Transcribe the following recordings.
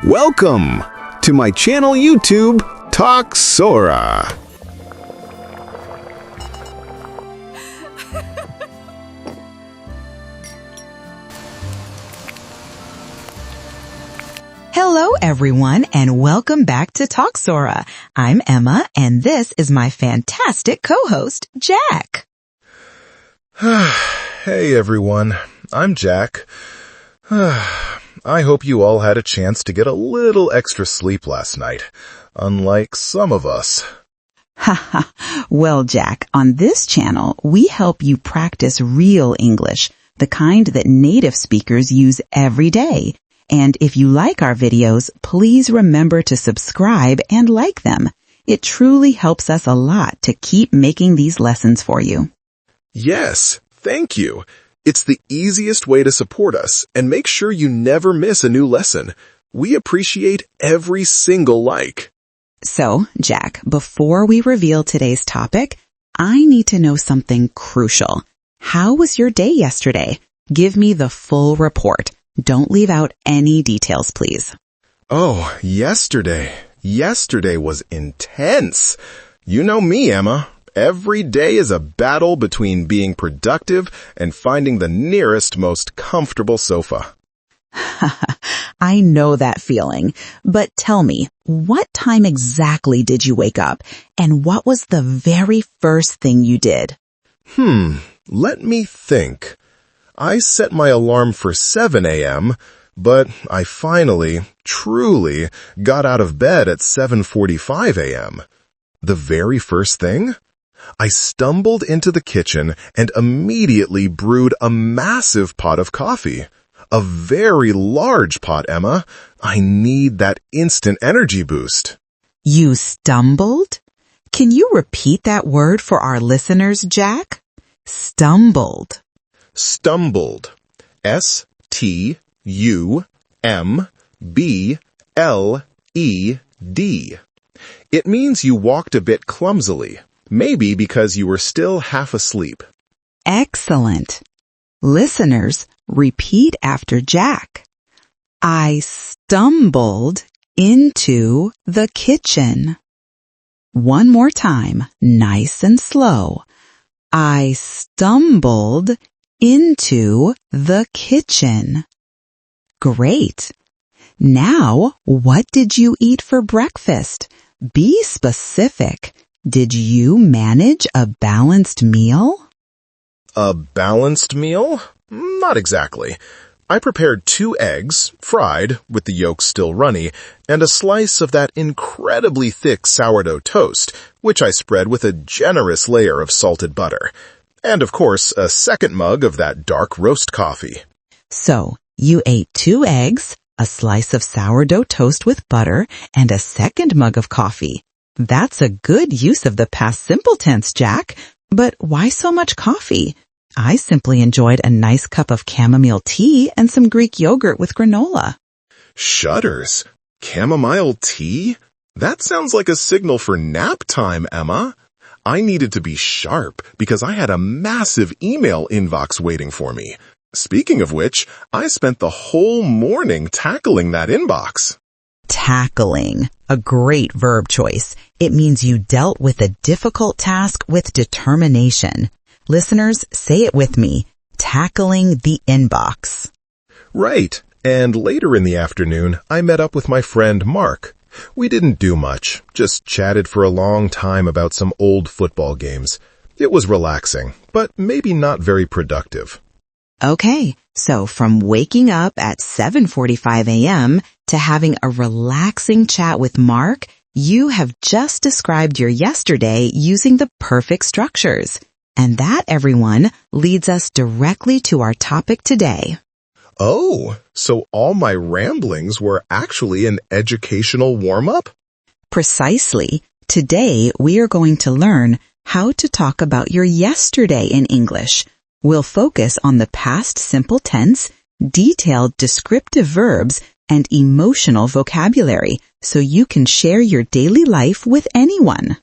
Welcome to my channel YouTube, Talk Sora. Hello, everyone, and welcome back to Talk Sora. I'm Emma, and this is my fantastic co-host, Jack. Hey, everyone. I'm Jack. I hope you all had a chance to get a little extra sleep last night, unlike some of us. Well, Jack, on this channel, we help you practice real English, the kind that native speakers use every day. And if you like our videos, please remember to subscribe and like them. It truly helps us a lot to keep making these lessons for you. Yes, thank you. It's the easiest way to support us and make sure you never miss a new lesson. We appreciate every single like. So, Jack, before we reveal today's topic, I need to know something crucial. How was your day yesterday? Give me the full report. Don't leave out any details, please. Oh, yesterday. Yesterday was intense. You know me, Emma. Every day is a battle between being productive and finding the nearest, most comfortable sofa. I know that feeling. But tell me, what time exactly did you wake up? And what was the very first thing you did? Let me think. I set my alarm for 7 a.m., but I finally, truly, got out of bed at 7:45 a.m. The very first thing? I stumbled into the kitchen and immediately brewed a massive pot of coffee. A very large pot, Emma. I need that instant energy boost. You stumbled? Can you repeat that word for our listeners, Jack? Stumbled. Stumbled. S-T-U-M-B-L-E-D. It means you walked a bit clumsily, maybe because you were still half asleep. Excellent. Listeners, repeat after Jack. I stumbled into the kitchen. One more time, nice and slow. I stumbled into the kitchen. Great. Now, what did you eat for breakfast? Be specific. Did you manage a balanced meal? A balanced meal? Not exactly. I prepared 2 eggs, fried, with the yolks still runny, and a slice of that incredibly thick sourdough toast, which I spread with a generous layer of salted butter. And of course, a second mug of that dark roast coffee. So, you ate 2 eggs, a slice of sourdough toast with butter, and a second mug of coffee. That's a good use of the past simple tense, Jack. But why so much coffee? I simply enjoyed a nice cup of chamomile tea and some Greek yogurt with granola. Shudders. Chamomile tea? That sounds like a signal for nap time, Emma. I needed to be sharp because I had a massive email inbox waiting for me. Speaking of which, I spent the whole morning tackling that inbox. Tackling. A great verb choice. It means you dealt with a difficult task with determination. Listeners, say it with me. Tackling the inbox. Right. And later in the afternoon, I met up with my friend Mark. We didn't do much, just chatted for a long time about some old football games. It was relaxing, but maybe not very productive. Okay, so from waking up at 7:45 a.m. to having a relaxing chat with Mark, you have just described your yesterday using the perfect structures. And that, everyone, leads us directly to our topic today. Oh, so all my ramblings were actually an educational warm-up? Precisely. Today, we are going to learn how to talk about your yesterday in English. We'll focus on the past simple tense, detailed descriptive verbs, and emotional vocabulary so you can share your daily life with anyone.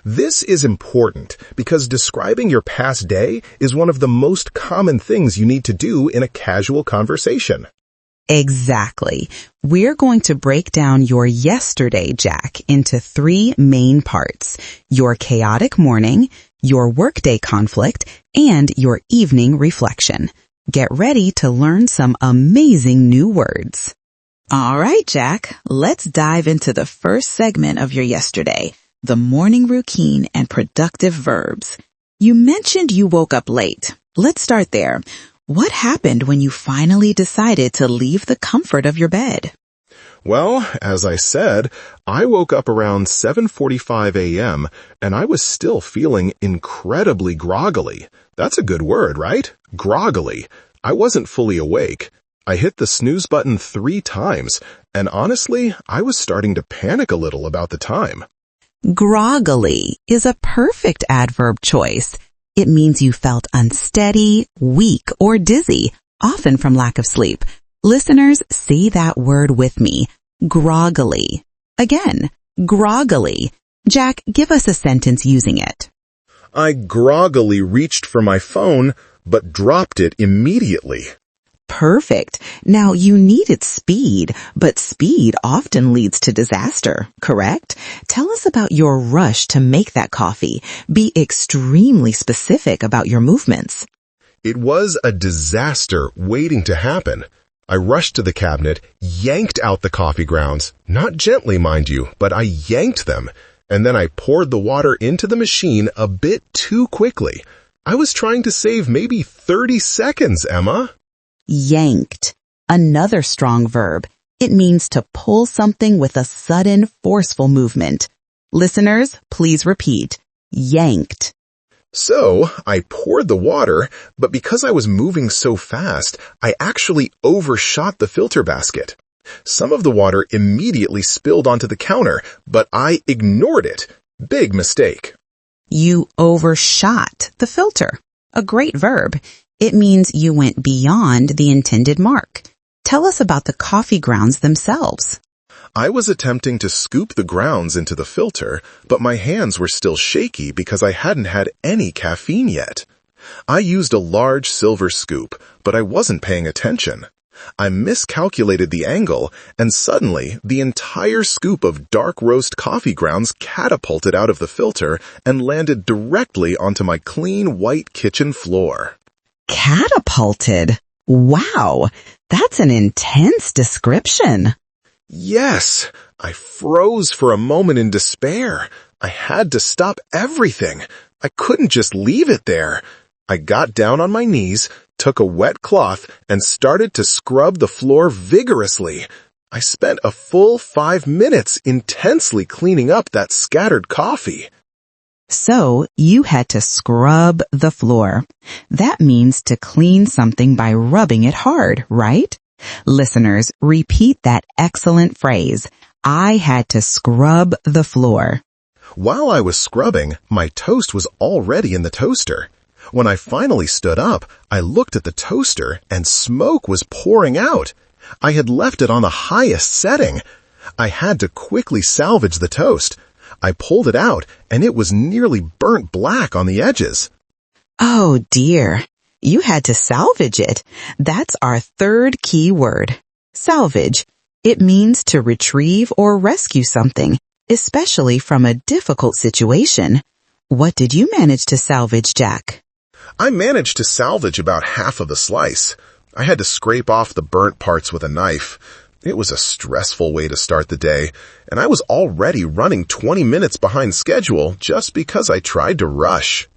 This is important because describing your past day is one of the most common things you need to do in a casual conversation. Exactly. We're going to break down your yesterday, Jack, into 3 main parts: your chaotic morning, your workday conflict, and your evening reflection. Get ready to learn some amazing new words. All right, Jack, let's dive into the first segment of your yesterday, the morning routine and productive verbs. You mentioned you woke up late. Let's start there. What happened when you finally decided to leave the comfort of your bed? Well, as I said, I woke up around 7:45 a.m. and I was still feeling incredibly groggily. That's a good word, right? Groggily. I wasn't fully awake. I hit the snooze button 3 times, and honestly, I was starting to panic a little about the time. Groggily is a perfect adverb choice. It means you felt unsteady, weak, or dizzy, often from lack of sleep. Listeners, say that word with me. Groggily. Again, groggily. Jack, give us a sentence using it. I groggily reached for my phone, but dropped it immediately. Perfect. Now, you needed speed, but speed often leads to disaster, correct? Tell us about your rush to make that coffee. Be extremely specific about your movements. It was a disaster waiting to happen. I rushed to the cabinet, yanked out the coffee grounds, not gently, mind you, but I yanked them, and then I poured the water into the machine a bit too quickly. I was trying to save maybe 30 seconds, Emma. Yanked. Another strong verb. It means to pull something with a sudden, forceful movement. Listeners, please repeat. Yanked. So, I poured the water, but because I was moving so fast, I actually overshot the filter basket. Some of the water immediately spilled onto the counter, but I ignored it. Big mistake. You overshot the filter. A great verb. It means you went beyond the intended mark. Tell us about the coffee grounds themselves. I was attempting to scoop the grounds into the filter, but my hands were still shaky because I hadn't had any caffeine yet. I used a large silver scoop, but I wasn't paying attention. I miscalculated the angle, and suddenly the entire scoop of dark roast coffee grounds catapulted out of the filter and landed directly onto my clean white kitchen floor. Catapulted. Wow, that's an intense description. Yes, I froze for a moment in despair. I had to stop everything. I couldn't just leave it there. I got down on my knees, took a wet cloth, and started to scrub the floor vigorously. I spent a full 5 minutes intensely cleaning up that scattered coffee. So, you had to scrub the floor. That means to clean something by rubbing it hard, right? Listeners, repeat that excellent phrase. I had to scrub the floor. While I was scrubbing, my toast was already in the toaster. When I finally stood up, I looked at the toaster and smoke was pouring out. I had left it on the highest setting. I had to quickly salvage the toast. I pulled it out, and it was nearly burnt black on the edges. Oh dear, you had to salvage it. That's our third key word. Salvage. It means to retrieve or rescue something, especially from a difficult situation. What did you manage to salvage, Jack? I managed to salvage about half of the slice. I had to scrape off the burnt parts with a knife. It was a stressful way to start the day, and I was already running 20 minutes behind schedule just because I tried to rush.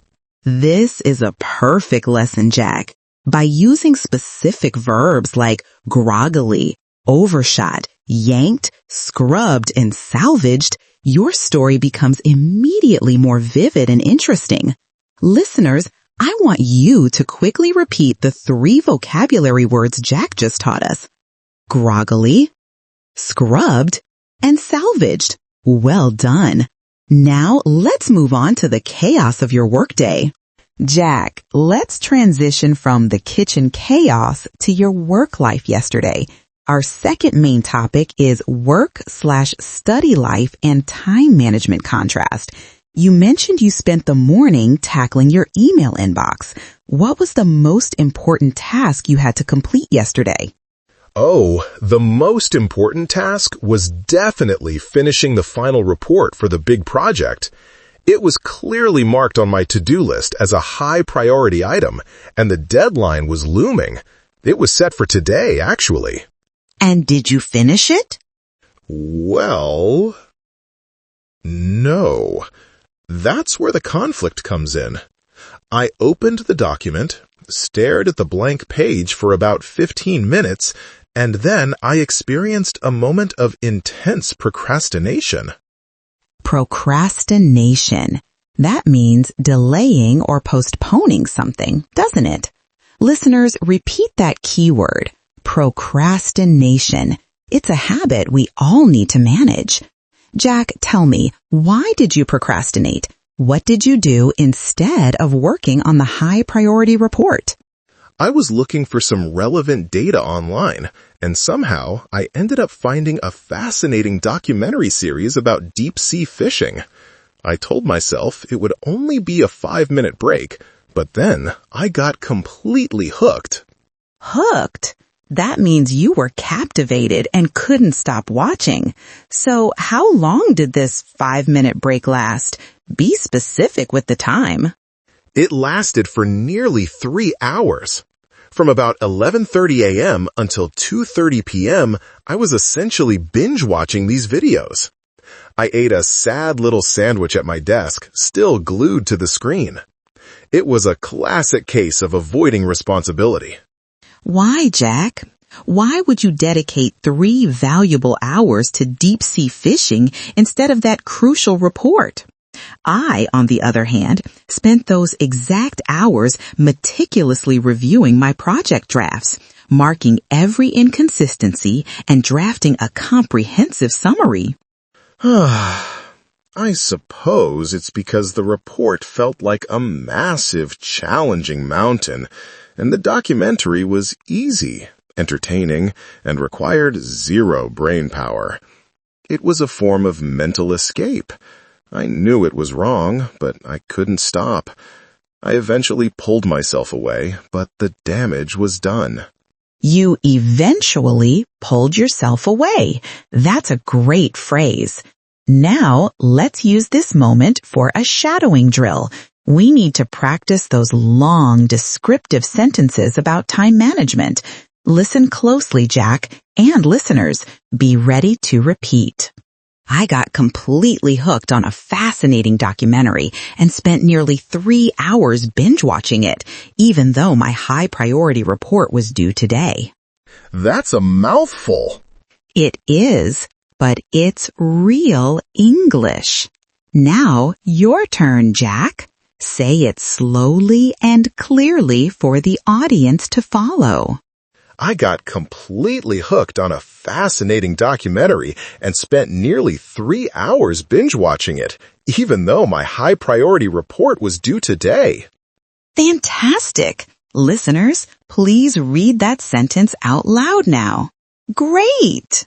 This is a perfect lesson, Jack. By using specific verbs like groggily, overshot, yanked, scrubbed, and salvaged, your story becomes immediately more vivid and interesting. Listeners, I want you to quickly repeat the 3 vocabulary words Jack just taught us. Groggily, scrubbed, and salvaged. Well done. Now let's move on to the chaos of your workday. Jack, let's transition from the kitchen chaos to your work life yesterday. Our second main topic is work/study life and time management contrast. You mentioned you spent the morning tackling your email inbox. What was the most important task you had to complete yesterday? Oh, the most important task was definitely finishing the final report for the big project. It was clearly marked on my to-do list as a high priority item, and the deadline was looming. It was set for today, actually. And did you finish it? Well, no. That's where the conflict comes in. I opened the document, stared at the blank page for about 15 minutes, and then I experienced a moment of intense procrastination. Procrastination. That means delaying or postponing something, doesn't it? Listeners, repeat that keyword, procrastination. It's a habit we all need to manage. Jack, tell me, why did you procrastinate? What did you do instead of working on the high priority report? I was looking for some relevant data online, and somehow I ended up finding a fascinating documentary series about deep-sea fishing. I told myself it would only be a 5-minute break, but then I got completely hooked. Hooked? That means you were captivated and couldn't stop watching. So how long did this 5-minute break last? Be specific with the time. It lasted for nearly 3 hours. From about 11:30 a.m. until 2:30 p.m., I was essentially binge-watching these videos. I ate a sad little sandwich at my desk, still glued to the screen. It was a classic case of avoiding responsibility. Why, Jack? Why would you dedicate 3 valuable hours to deep-sea fishing instead of that crucial report? I, on the other hand, spent those exact hours meticulously reviewing my project drafts, marking every inconsistency and drafting a comprehensive summary. I suppose it's because the report felt like a massive, challenging mountain, and the documentary was easy, entertaining, and required 0 brain power. It was a form of mental escape. I knew it was wrong, but I couldn't stop. I eventually pulled myself away, but the damage was done. You eventually pulled yourself away. That's a great phrase. Now, let's use this moment for a shadowing drill. We need to practice those long, descriptive sentences about time management. Listen closely, Jack, and listeners, be ready to repeat. I got completely hooked on a fascinating documentary and spent nearly 3 hours binge-watching it, even though my high-priority report was due today. That's a mouthful. It is, but it's real English. Now, your turn, Jack. Say it slowly and clearly for the audience to follow. I got completely hooked on a fascinating documentary and spent nearly 3 hours binge-watching it, even though my high-priority report was due today. Fantastic! Listeners, please read that sentence out loud now. Great!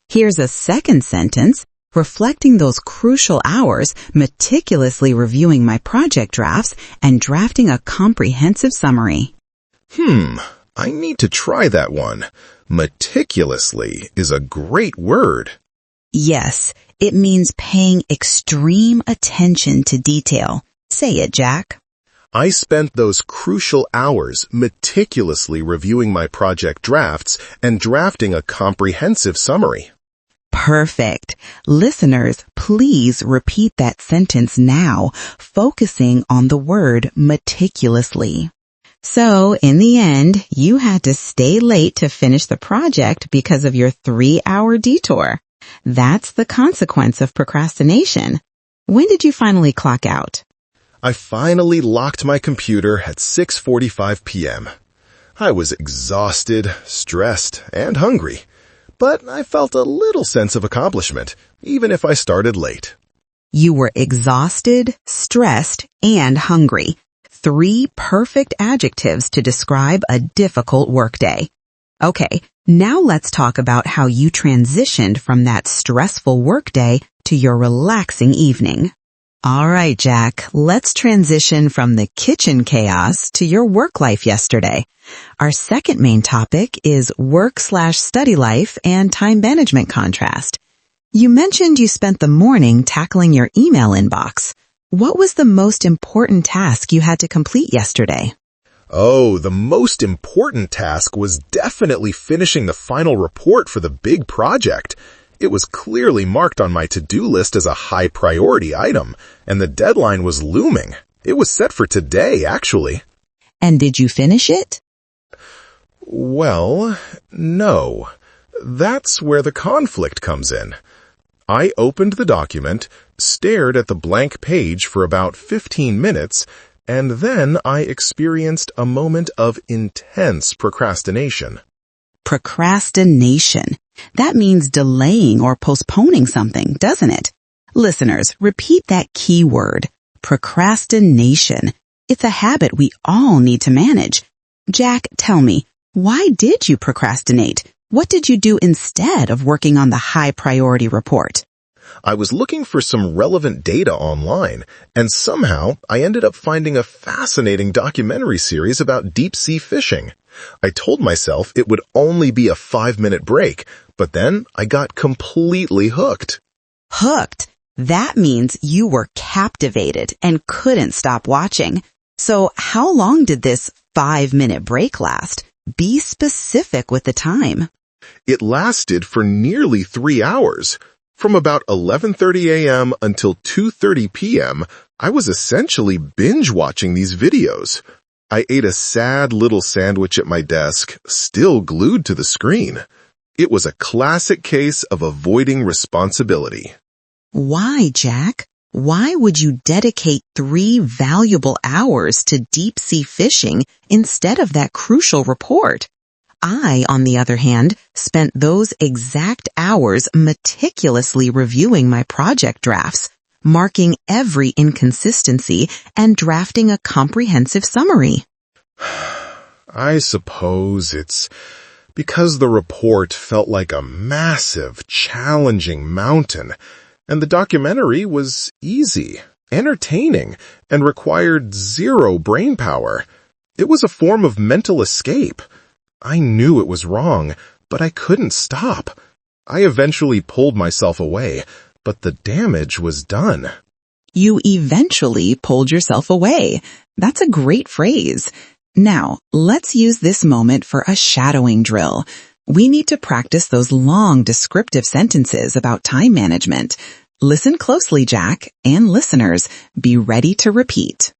Here's a second sentence, reflecting those crucial hours, meticulously reviewing my project drafts and drafting a comprehensive summary. I need to try that one. Meticulously is a great word. Yes, it means paying extreme attention to detail. Say it, Jack. I spent those crucial hours meticulously reviewing my project drafts and drafting a comprehensive summary. Perfect. Listeners, please repeat that sentence now, focusing on the word meticulously. So, in the end, you had to stay late to finish the project because of your 3-hour detour. That's the consequence of procrastination. When did you finally clock out? I finally locked my computer at 6:45 p.m. I was exhausted, stressed, and hungry, but I felt a little sense of accomplishment, even if I started late. You were exhausted, stressed, and hungry. 3 perfect adjectives to describe a difficult workday. Okay, now let's talk about how you transitioned from that stressful workday to your relaxing evening. All right, Jack, let's transition from the kitchen chaos to your work life yesterday. Our second main topic is work/study life and time management contrast. You mentioned you spent the morning tackling your email inbox. What was the most important task you had to complete yesterday? Oh, the most important task was definitely finishing the final report for the big project. It was clearly marked on my to-do list as a high priority item, and the deadline was looming. It was set for today, actually. And did you finish it? Well, no. That's where the conflict comes in. I opened the document, stared at the blank page for about 15 minutes, and then I experienced a moment of intense procrastination. Procrastination. That means delaying or postponing something, doesn't it? Listeners, repeat that key word, procrastination. It's a habit we all need to manage. Jack, tell me, why did you procrastinate? What did you do instead of working on the high priority report? I was looking for some relevant data online, and somehow I ended up finding a fascinating documentary series about deep-sea fishing. I told myself it would only be a 5-minute break, but then I got completely hooked. Hooked? That means you were captivated and couldn't stop watching. So how long did this 5-minute break last? Be specific with the time. It lasted for nearly 3 hours. From about 11:30 a.m. until 2:30 p.m., I was essentially binge-watching these videos. I ate a sad little sandwich at my desk, still glued to the screen. It was a classic case of avoiding responsibility. Why, Jack? Why would you dedicate 3 valuable hours to deep-sea fishing instead of that crucial report? I, on the other hand, spent those exact hours meticulously reviewing my project drafts, marking every inconsistency and drafting a comprehensive summary. I suppose it's because the report felt like a massive, challenging mountain, and the documentary was easy, entertaining, and required zero brain power. It was a form of mental escape. I knew it was wrong, but I couldn't stop. I eventually pulled myself away, but the damage was done. You eventually pulled yourself away. That's a great phrase. Now, let's use this moment for a shadowing drill. We need to practice those long descriptive sentences about time management. Listen closely, Jack, and listeners, be ready to repeat.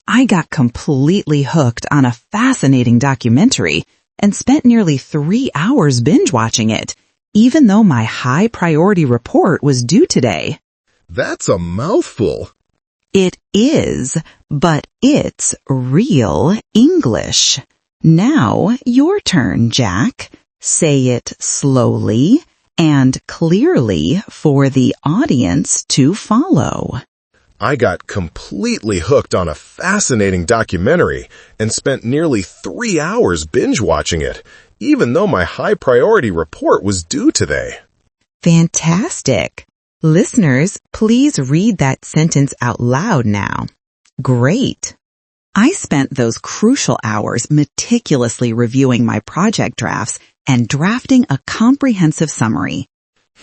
I got completely hooked on a fascinating documentary and spent nearly 3 hours binge watching it, even though my high priority report was due today. That's a mouthful. It is, but it's real English. Now, your turn, Jack. Say it slowly and clearly for the audience to follow. I got completely hooked on a fascinating documentary and spent nearly 3 hours binge-watching it, even though my high-priority report was due today. Fantastic. Listeners, please read that sentence out loud now. Great. I spent those crucial hours meticulously reviewing my project drafts and drafting a comprehensive summary.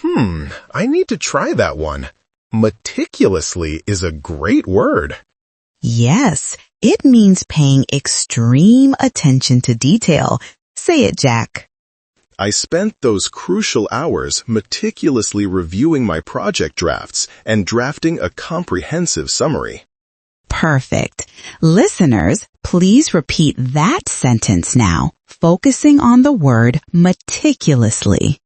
I need to try that one. Meticulously is a great word. Yes, it means paying extreme attention to detail. Say it, Jack. I spent those crucial hours meticulously reviewing my project drafts and drafting a comprehensive summary. Perfect. Listeners, please repeat that sentence now, focusing on the word meticulously.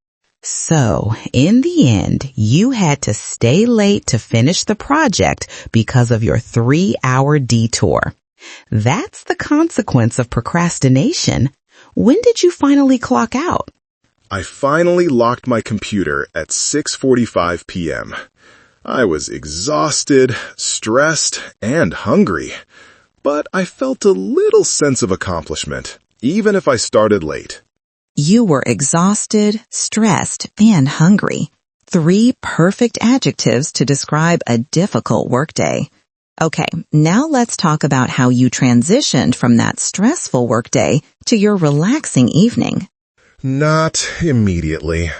So, in the end, you had to stay late to finish the project because of your 3-hour detour. That's the consequence of procrastination. When did you finally clock out? I finally locked my computer at 6:45 p.m. I was exhausted, stressed, and hungry, but I felt a little sense of accomplishment, even if I started late. You were exhausted, stressed, and hungry. 3 perfect adjectives to describe a difficult workday. Okay, now let's talk about how you transitioned from that stressful workday to your relaxing evening. Not immediately.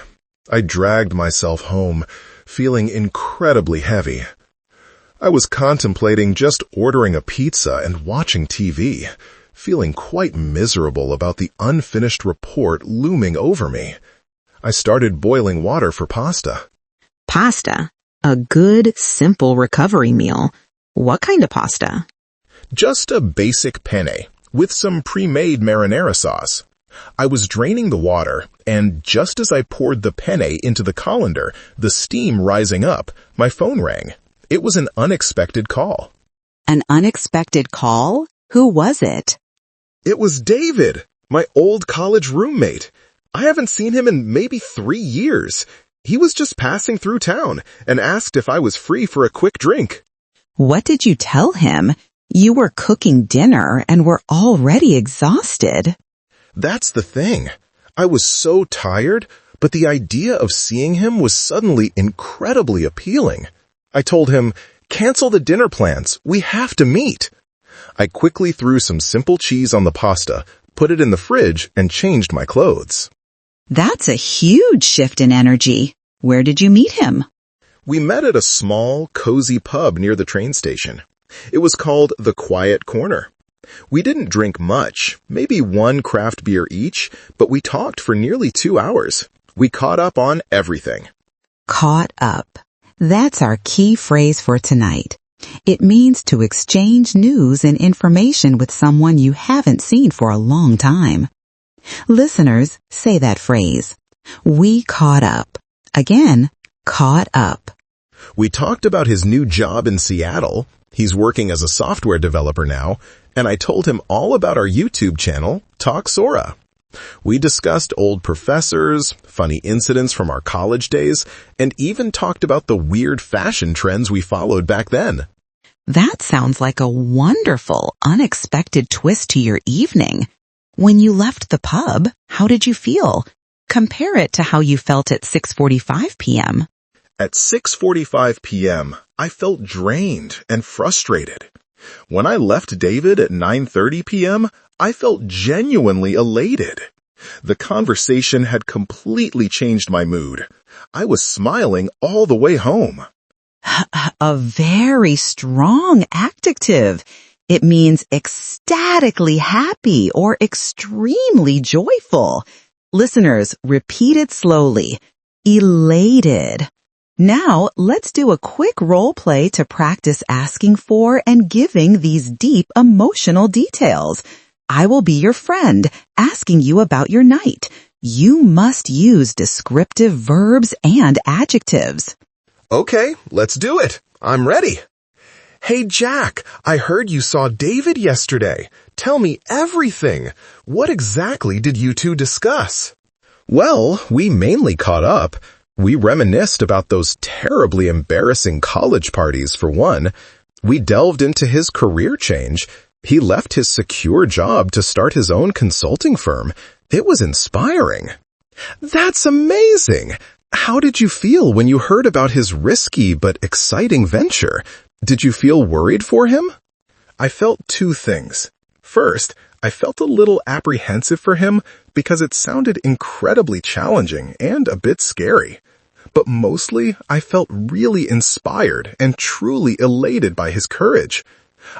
I dragged myself home, feeling incredibly heavy. I was contemplating just ordering a pizza and watching TV, feeling quite miserable about the unfinished report looming over me. I started boiling water for pasta. Pasta, a good, simple recovery meal. What kind of pasta? Just a basic penne, with some pre-made marinara sauce. I was draining the water, and just as I poured the penne into the colander, the steam rising up, my phone rang. It was an unexpected call. An unexpected call? Who was it? It was David, my old college roommate. I haven't seen him in maybe 3 years. He was just passing through town and asked if I was free for a quick drink. What did you tell him? You were cooking dinner and were already exhausted. That's the thing. I was so tired, but the idea of seeing him was suddenly incredibly appealing. I told him, "Cancel the dinner plans. We have to meet." I quickly threw some simple cheese on the pasta, put it in the fridge, and changed my clothes. That's a huge shift in energy. Where did you meet him? We met at a small, cozy pub near the train station. It was called The Quiet Corner. We didn't drink much, maybe 1 craft beer each, but we talked for nearly 2 hours. We caught up on everything. Caught up. That's our key phrase for tonight. It means to exchange news and information with someone you haven't seen for a long time. Listeners, say that phrase. We caught up. Again, caught up. We talked about his new job in Seattle. He's working as a software developer now, and I told him all about our YouTube channel, Talk Sora. We discussed old professors, funny incidents from our college days, and even talked about the weird fashion trends we followed back then. That sounds like a wonderful, unexpected twist to your evening. When you left the pub, how did you feel? Compare it to how you felt at 6:45 p.m. At 6:45 p.m., I felt drained and frustrated. When I left David at 9:30 p.m., I felt genuinely elated. The conversation had completely changed my mood. I was smiling all the way home. A very strong adjective. It means ecstatically happy or extremely joyful. Listeners, repeat it slowly. Elated. Now, let's do a quick role play to practice asking for and giving these deep emotional details. I will be your friend, asking you about your night. You must use descriptive verbs and adjectives. Okay, let's do it. I'm ready. Hey, Jack, I heard you saw David yesterday. Tell me everything. What exactly did you two discuss? Well, we mainly caught up. We reminisced about those terribly embarrassing college parties, for one. We delved into his career change. He left his secure job to start his own consulting firm. It was inspiring. That's amazing. How did you feel when you heard about his risky but exciting venture? Did you feel worried for him? I felt 2 things. First, I felt a little apprehensive for him because it sounded incredibly challenging and a bit scary. But mostly, I felt really inspired and truly elated by his courage.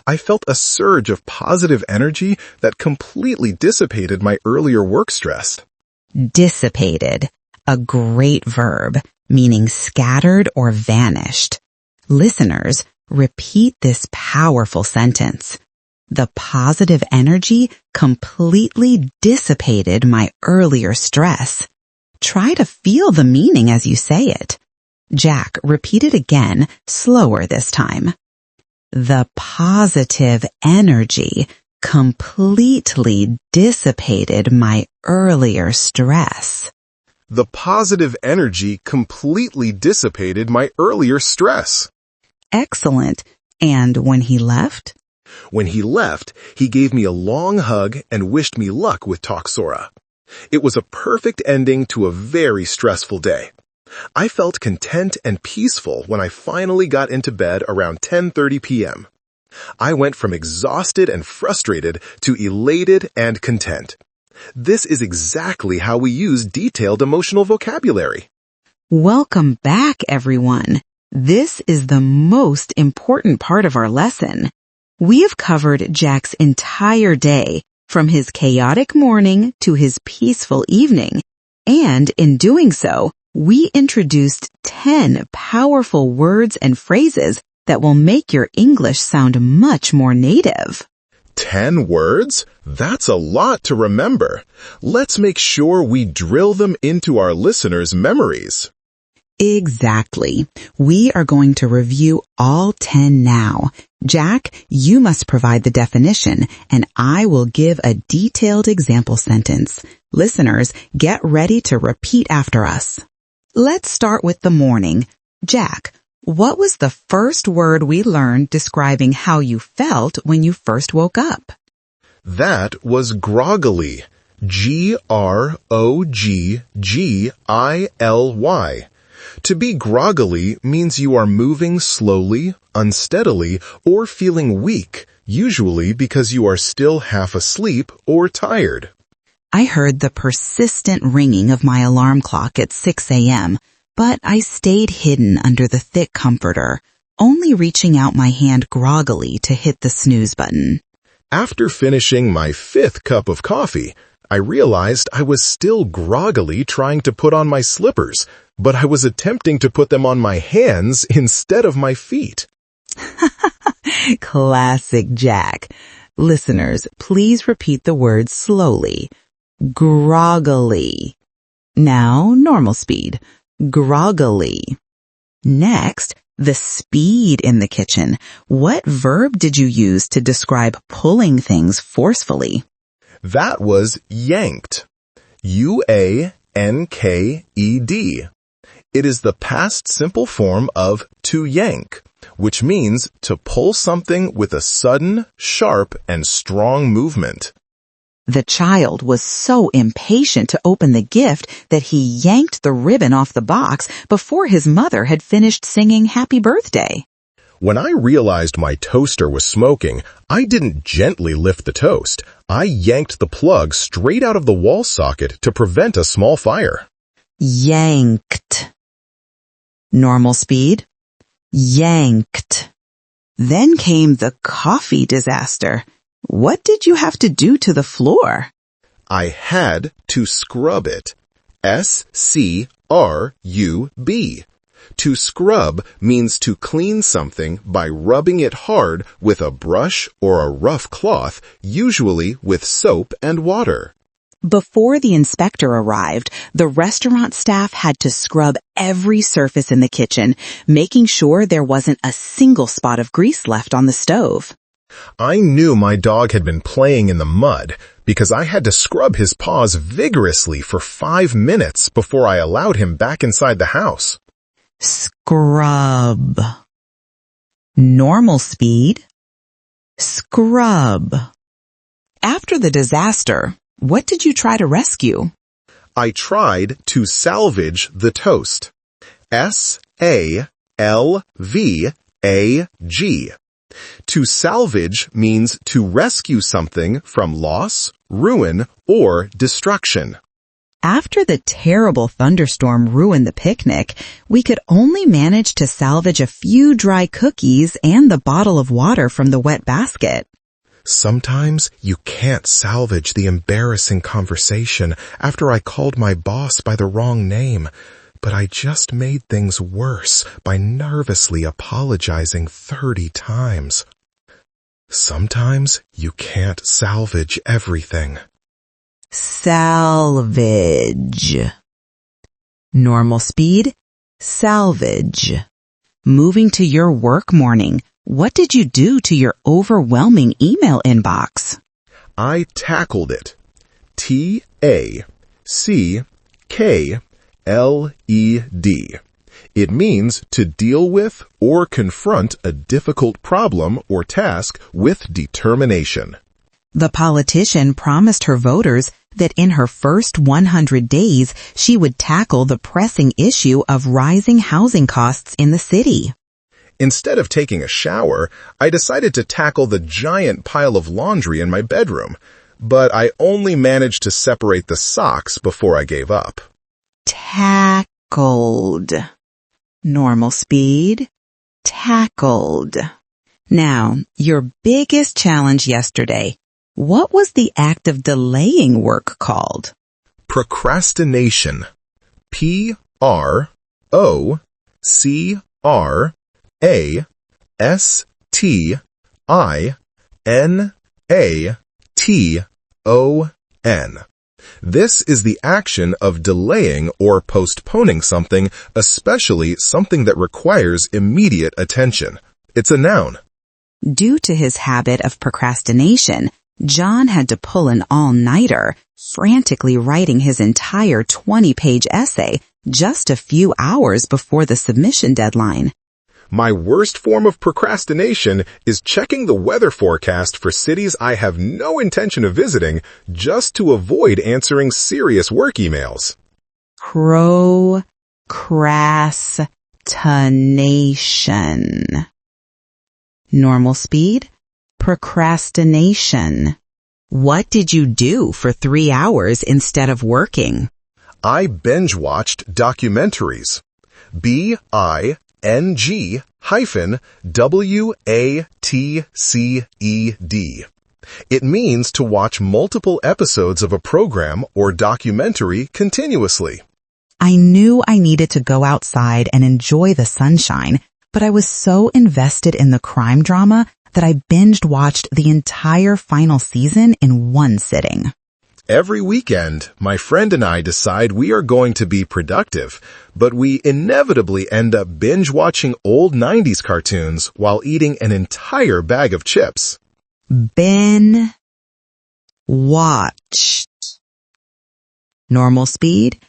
I felt a surge of positive energy that completely dissipated my earlier work stress. Dissipated. A great verb, meaning scattered or vanished. Listeners, repeat this powerful sentence. The positive energy completely dissipated my earlier stress. Try to feel the meaning as you say it. Jack, repeat it again, slower this time. The positive energy completely dissipated my earlier stress. The positive energy completely dissipated my earlier stress. Excellent. And when he left? When he left, he gave me a long hug and wished me luck with Talk Sora. It was a perfect ending to a very stressful day. I felt content and peaceful when I finally got into bed around 10:30 p.m. I went from exhausted and frustrated to elated and content. This is exactly how we use detailed emotional vocabulary. Welcome back, everyone. This is the most important part of our lesson. We have covered Jack's entire day, from his chaotic morning to his peaceful evening. And in doing so, we introduced 10 powerful words and phrases that will make your English sound much more native. 10 words? That's a lot to remember. Let's make sure we drill them into our listeners' memories. Exactly. We are going to review all 10 now. Jack, you must provide the definition, and I will give a detailed example sentence. Listeners, get ready to repeat after us. Let's start with the morning. Jack, what was the first word we learned describing how you felt when you first woke up? That was groggily. Groggily. To be groggily means you are moving slowly, unsteadily, or feeling weak, usually because you are still half asleep or tired. I heard the persistent ringing of my alarm clock at 6 a.m., but I stayed hidden under the thick comforter, only reaching out my hand groggily to hit the snooze button. After finishing my 5th cup of coffee, I realized I was still groggily trying to put on my slippers, but I was attempting to put them on my hands instead of my feet. Classic Jack. Listeners, please repeat the word slowly. Groggily. Now, normal speed. Groggily. Next, the speed in the kitchen. What verb did you use to describe pulling things forcefully? That was yanked. U-A-N-K-E-D. It is the past simple form of to yank, which means to pull something with a sudden, sharp, and strong movement. The child was so impatient to open the gift that he yanked the ribbon off the box before his mother had finished singing Happy Birthday. When I realized my toaster was smoking, I didn't gently lift the toast. I yanked the plug straight out of the wall socket to prevent a small fire. Yanked. Normal speed. Yanked. Then came the coffee disaster. What did you have to do to the floor? I had to scrub it. S-C-R-U-B. To scrub means to clean something by rubbing it hard with a brush or a rough cloth, usually with soap and water. Before the inspector arrived, the restaurant staff had to scrub every surface in the kitchen, making sure there wasn't a single spot of grease left on the stove. I knew my dog had been playing in the mud because I had to scrub his paws vigorously for 5 minutes before I allowed him back inside the house. Scrub. Normal speed. Scrub. After the disaster, what did you try to rescue? I tried to salvage the toast. S-A-L-V-A-G. To salvage means to rescue something from loss, ruin, or destruction. After the terrible thunderstorm ruined the picnic, we could only manage to salvage a few dry cookies and the bottle of water from the wet basket. Sometimes you can't salvage the embarrassing conversation after I called my boss by the wrong name, but I just made things worse by nervously apologizing 30 times. Sometimes you can't salvage everything. Salvage. Normal speed. Salvage. Moving to your work morning, what did you do to your overwhelming email inbox? I tackled it. T-A-C-K-L-E-D. It means to deal with or confront a difficult problem or task with determination. The politician promised her voters that in her first 100 days, she would tackle the pressing issue of rising housing costs in the city. Instead of taking a shower, I decided to tackle the giant pile of laundry in my bedroom, but I only managed to separate the socks before I gave up. Tackled. Normal speed. Tackled. Now, your biggest challenge yesterday. What was the act of delaying work called? Procrastination. Procrastination. This is the action of delaying or postponing something, especially something that requires immediate attention. It's a noun. Due to his habit of procrastination, John had to pull an all-nighter, frantically writing his entire 20-page essay just a few hours before the submission deadline. My worst form of procrastination is checking the weather forecast for cities I have no intention of visiting just to avoid answering serious work emails. Procrastination. Normal speed. Procrastination. What did you do for 3 hours instead of working? I binge-watched documentaries. BING-WATCED. It means to watch multiple episodes of a program or documentary continuously. I knew I needed to go outside and enjoy the sunshine, but I was so invested in the crime drama that I binged-watched the entire final season in one sitting. Every weekend, my friend and I decide we are going to be productive, but we inevitably end up binge-watching old 90s cartoons while eating an entire bag of chips. Watched. Normal speed.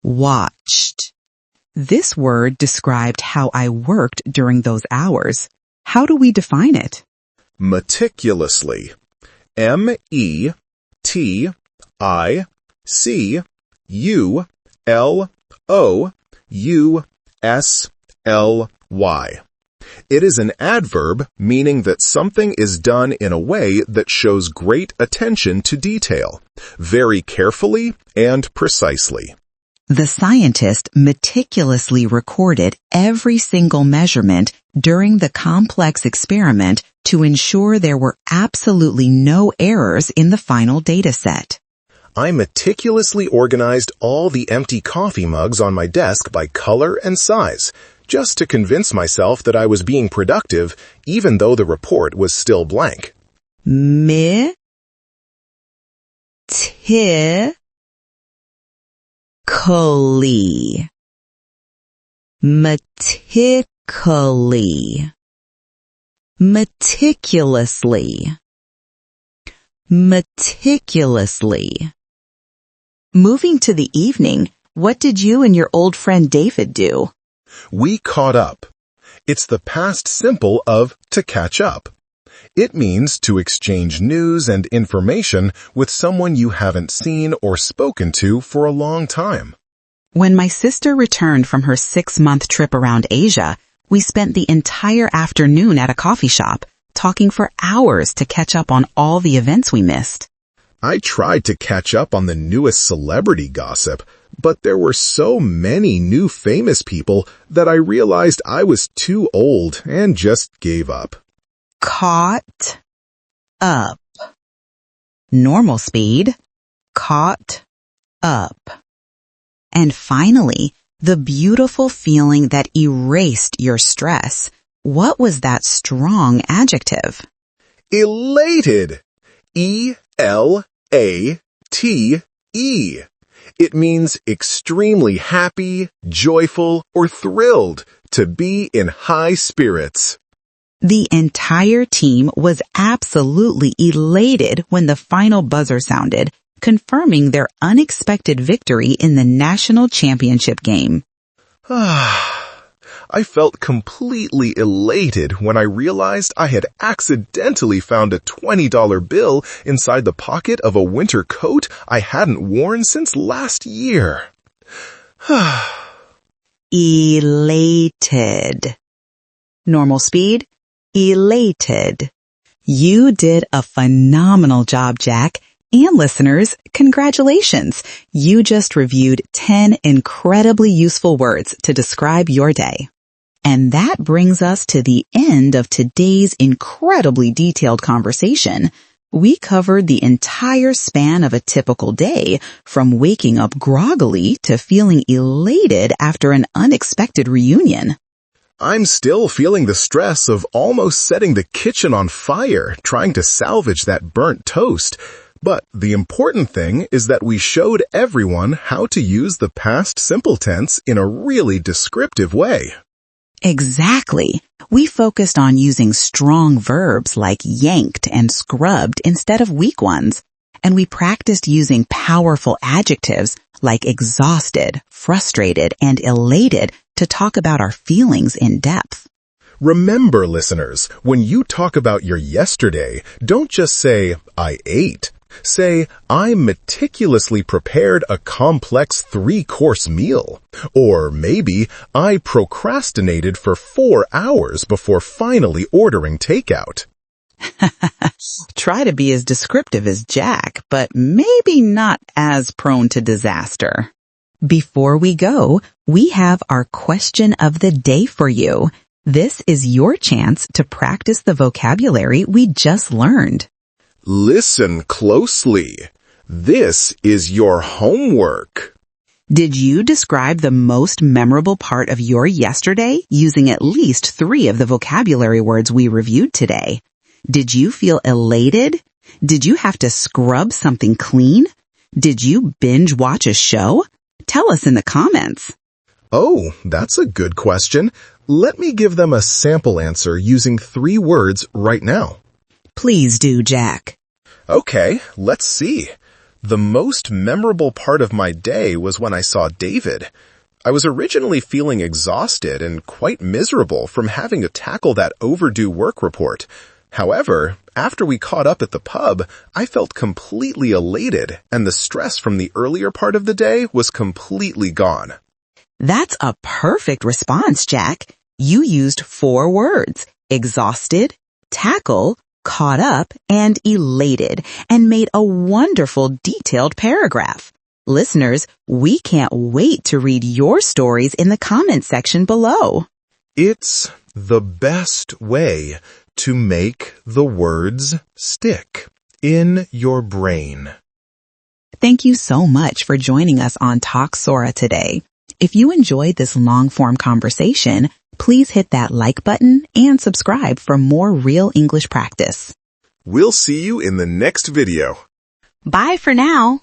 Watched. This word described how I worked during those hours. How do we define it? Meticulously. METICULOUSLY. It is an adverb meaning that something is done in a way that shows great attention to detail, very carefully and precisely. The scientist meticulously recorded every single measurement during the complex experiment to ensure there were absolutely no errors in the final data set. I meticulously organized all the empty coffee mugs on my desk by color and size, just to convince myself that I was being productive, even though the report was still blank. Meticulously. Moving to the evening, what did you and your old friend David do? We caught up. It's the past simple of to catch up. It means to exchange news and information with someone you haven't seen or spoken to for a long time. When my sister returned from her 6-month trip around Asia, we spent the entire afternoon at a coffee shop, talking for hours to catch up on all the events we missed. I tried to catch up on the newest celebrity gossip, but there were so many new famous people that I realized I was too old and just gave up. Caught up. Normal speed. Caught up. And finally, the beautiful feeling that erased your stress. What was that strong adjective? Elated. ELATE. It means extremely happy, joyful, or thrilled, to be in high spirits. The entire team was absolutely elated when the final buzzer sounded, confirming their unexpected victory in the national championship game. I I felt completely elated when I realized I had accidentally found a $20 bill inside the pocket of a winter coat I hadn't worn since last year. Elated. Normal speed, elated. You did a phenomenal job, Jack. And listeners, congratulations. You just reviewed 10 incredibly useful words to describe your day. And that brings us to the end of today's incredibly detailed conversation. We covered the entire span of a typical day, from waking up groggily to feeling elated after an unexpected reunion. I'm still feeling the stress of almost setting the kitchen on fire, trying to salvage that burnt toast. But the important thing is that we showed everyone how to use the past simple tense in a really descriptive way. Exactly. We focused on using strong verbs like yanked and scrubbed instead of weak ones. And we practiced using powerful adjectives like exhausted, frustrated, and elated to talk about our feelings in depth. Remember, listeners, when you talk about your yesterday, don't just say, I ate. Say, I meticulously prepared a complex 3-course meal. Or maybe, I procrastinated for 4 hours before finally ordering takeout. Try to be as descriptive as Jack, but maybe not as prone to disaster. Before we go, we have our question of the day for you. This is your chance to practice the vocabulary we just learned. Listen closely. This is your homework. Did you describe the most memorable part of your yesterday using at least 3 of the vocabulary words we reviewed today? Did you feel elated? Did you have to scrub something clean? Did you binge watch a show? Tell us in the comments. Oh, that's a good question. Let me give them a sample answer using 3 words right now. Please do, Jack. Okay, let's see. The most memorable part of my day was when I saw David. I was originally feeling exhausted and quite miserable from having to tackle that overdue work report. However, after we caught up at the pub, I felt completely elated, and the stress from the earlier part of the day was completely gone. That's a perfect response, Jack. You used 4 words: exhausted, tackle, caught up, and elated, and made a wonderful detailed paragraph. Listeners, we can't wait to read your stories in the comments section below. It's the best way to make the words stick in your brain. Thank you so much for joining us on Talk Sora today. If you enjoyed this long-form conversation, please hit that like button and subscribe for more real English practice. We'll see you in the next video. Bye for now.